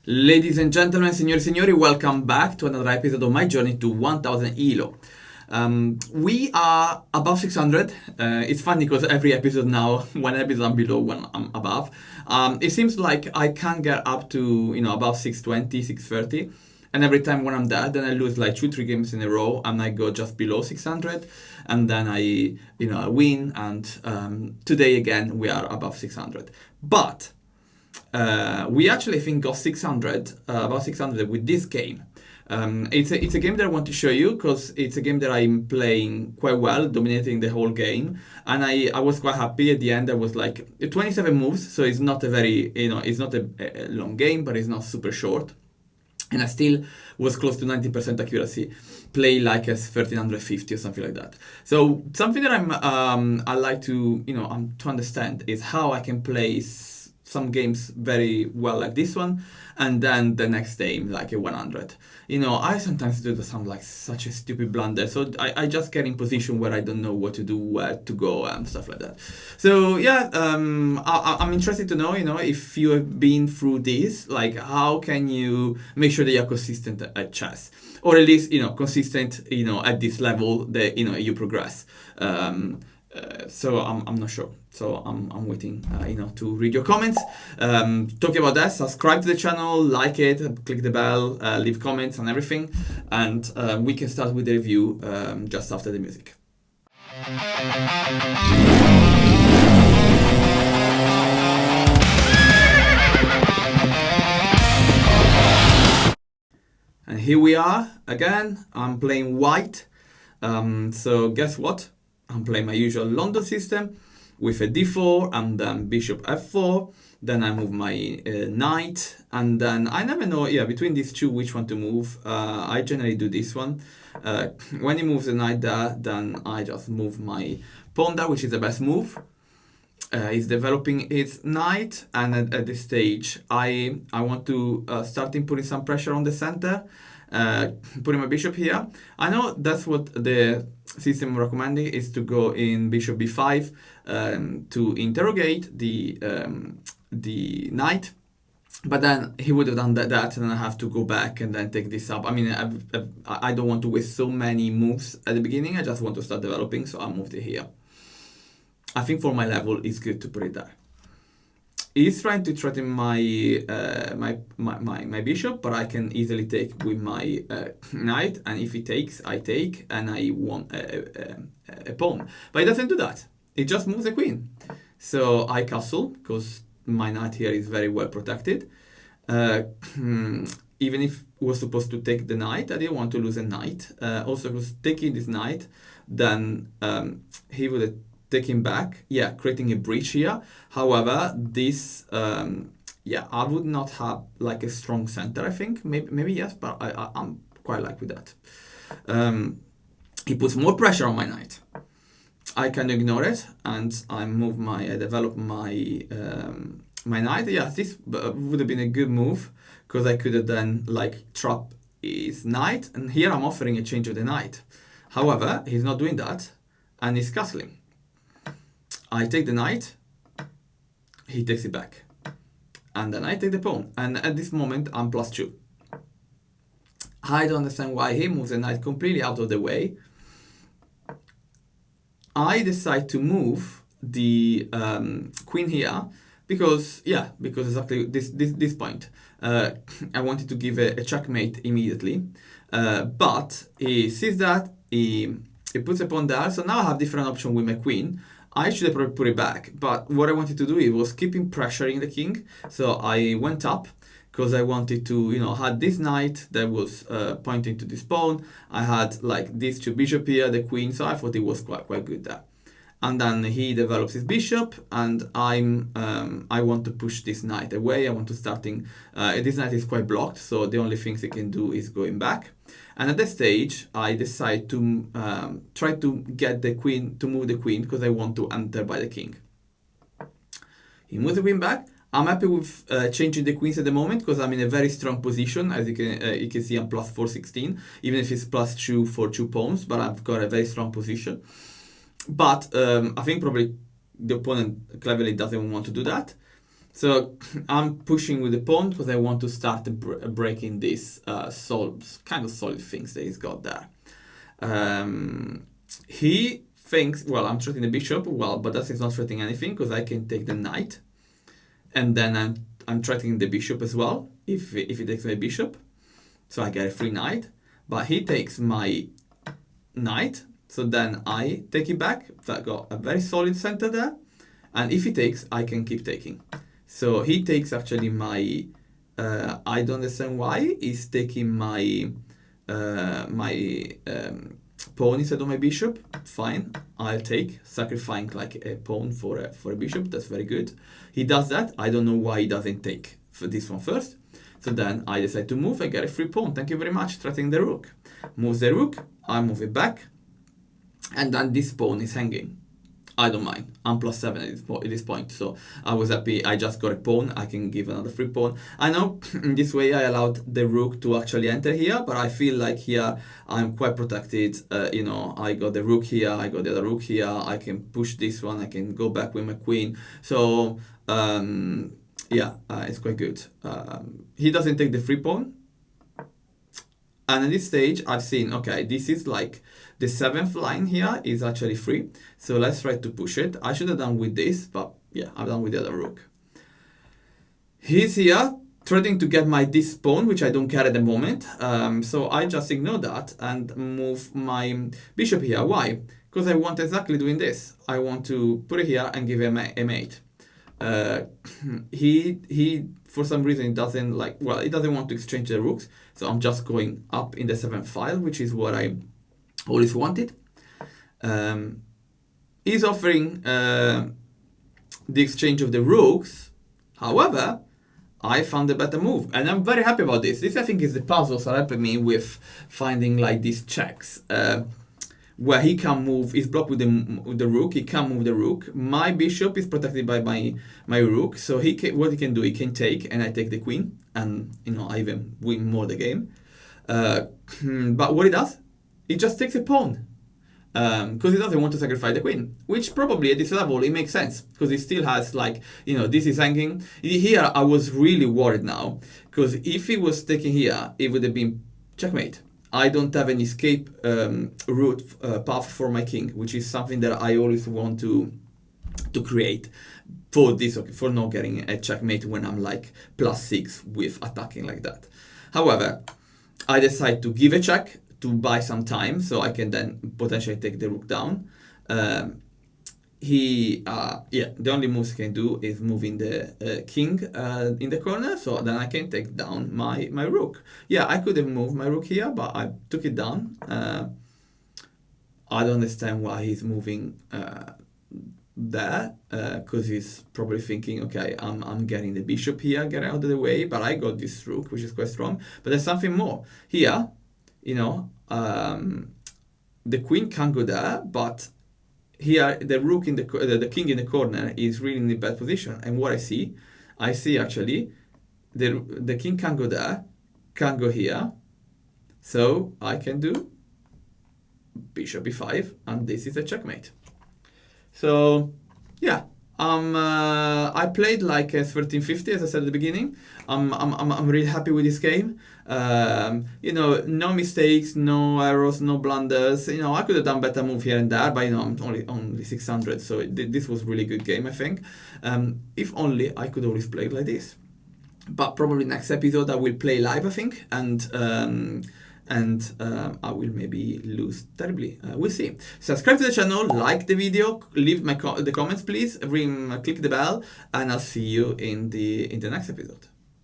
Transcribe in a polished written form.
Ladies and gentlemen, signori e signori, welcome back to another episode of my journey to 1000 ELO. We are above 600. It's funny because every episode now, one episode I'm below, one I'm above. It seems like I can't get up to, above 620, 630. And every time when I'm there, then I lose like 2-3 games in a row and I go just below 600. And then I win. And today again, we are above 600. But we actually think got 600, about 600 with this game. It's a game that I want to show you because it's a game that I'm playing quite well, dominating the whole game. And I was quite happy at the end. I was like 27 moves, so it's not a very, it's not a long game, but it's not super short. And I still was close to 90% accuracy, play like as 1350 or something like that. So something that I like to, to understand is how I can play some games very well like this one, and then the next game like a 100. I sometimes do some like such a stupid blunder, so I just get in position where I don't know what to do, where to go, and stuff like that. So yeah, I'm interested to know, if you have been through this, like how can you make sure that you're consistent at chess, or at least consistent, at this level that you progress. So I'm not sure. So I'm waiting, to read your comments. Talking about that, subscribe to the channel, like it, click the bell, leave comments and everything, and we can start with the review just after the music. And here we are again. I'm playing white. So guess what? I'm playing my usual London system with a d4 and then bishop f4. Then I move my knight, and then I never know, between these two which one to move. I generally do this one. When he moves the knight there, then I just move my pawn there, which is the best move. He's developing his knight, and at this stage I want to start putting some pressure on the center, putting my bishop here. I know that's what the system recommending is, to go in bishop b5 to interrogate the knight, but then he would have done that, and I have to go back and then take this up. I mean, I don't want to waste so many moves at the beginning. I just want to start developing, so I moved it here. I think for my level, it's good to put it there. He's trying to threaten my bishop, but I can easily take with my knight, and if he takes, I take, and I want a pawn. But he doesn't do that. He just moves the queen. So I castle, because my knight here is very well protected. Even if he was supposed to take the knight, I didn't want to lose a knight. Also, because taking this knight, then he would have taken back, creating a breach here. However, this, I would not have like a strong center, I think. Maybe yes, but I'm quite like with that. He puts more pressure on my knight. I can ignore it, and I develop my my knight. Yeah, this would have been a good move, because I could have then like trap his knight, and here I'm offering a change of the knight. However, he's not doing that, and he's castling. I take the knight, he takes it back, and then I take the pawn, and at this moment I'm +2. I don't understand why he moves the knight completely out of the way. I decide to move the queen here because exactly this point. I wanted to give a checkmate immediately, but he sees that, he puts a pawn there, so now I have different option with my queen. I should have probably put it back, but what I wanted to do was keeping pressuring the king. So I went up because I wanted to, had this knight that was pointing to this pawn. I had like these two bishop here, the queen, so I thought it was quite good there. And then he develops his bishop, and I want to push this knight away. I want to starting. This knight is quite blocked, so the only things he can do is going back. And at this stage, I decide to try to get the queen, to move the queen, because I want to enter by the king. He moves the queen back. I'm happy with changing the queens at the moment, because I'm in a very strong position. As you can see, I'm +416, even if it's +2 for 2 pawns, but I've got a very strong position. But I think probably the opponent cleverly doesn't want to do that. So I'm pushing with the pawn because I want to start breaking these kind of solid things that he's got there. He thinks, well, I'm threatening the bishop, well, but that is not threatening anything because I can take the knight, and then I'm threatening the bishop as well if he takes my bishop, so I get a free knight. But he takes my knight, so then I take it back. So I got a very solid center there, and if he takes, I can keep taking. So he takes actually my. I don't understand why he's taking my pawn instead of my bishop. Fine, I'll take, sacrificing like a pawn for a bishop. That's very good. He does that. I don't know why he doesn't take for this one first. So then I decide to move. I get a free pawn. Thank you very much. Threatening the rook. Moves the rook. I move it back, and then this pawn is hanging. I don't mind. I'm +7 at this point, so I was happy. I just got a pawn. I can give another free pawn. I know in this way I allowed the rook to actually enter here, but I feel like here I'm quite protected. I got the rook here. I got the other rook here. I can push this one. I can go back with my queen. So it's quite good. He doesn't take the free pawn. And at this stage, I've seen, okay, this is like the 7th line here is actually free. So let's try to push it. I should have done with this, but yeah, I've done with the other rook. He's here trying to get this pawn, which I don't care at the moment. So I just ignore that and move my bishop here. Why? Because I want exactly doing this. I want to put it here and give him a mate. He for some reason doesn't he doesn't want to exchange the rooks, so I'm just going up in the 7th file, which is what I always wanted. He's offering the exchange of the rooks. However, I found a better move, and I'm very happy about this. This, I think, is the puzzles that helped me with finding these checks. Where he can move, he's blocked with the rook, he can move the rook. My bishop is protected by my rook, so what he can do, he can take, and I take the queen, and I even win more the game. But what he does, he just takes a pawn, because he doesn't want to sacrifice the queen, which probably at this level it makes sense, because he still has this is hanging. Here I was really worried now, because if he was taking here, it would have been checkmate. I don't have an escape route path for my king, which is something that I always want to create for not getting a checkmate when I'm +6 with attacking like that. However, I decide to give a check to buy some time so I can then potentially take the rook down. The only moves he can do is moving the king in the corner, so then I can take down my rook. Yeah, I could have moved my rook here, but I took it down. I don't understand why he's moving there, because he's probably thinking, okay, I'm getting the bishop here, get out of the way, but I got this rook, which is quite strong. But there's something more. Here, the queen can go there, but here the rook the king in the corner is really in a bad position. And what I see actually the king can go there, can go here, so I can do bishop e5, and this is a checkmate. So yeah, I played a 1350, as I said at the beginning. I'm really happy with this game. No mistakes, no errors, no blunders. I could have done better move here and there, but I'm only 600, so this was really good game, I think. If only I could always play like this. But probably next episode I will play live, I think, and I will maybe lose terribly. We'll see. Subscribe to the channel, like the video, leave the comments, please. Click the bell, and I'll see you in the next episode.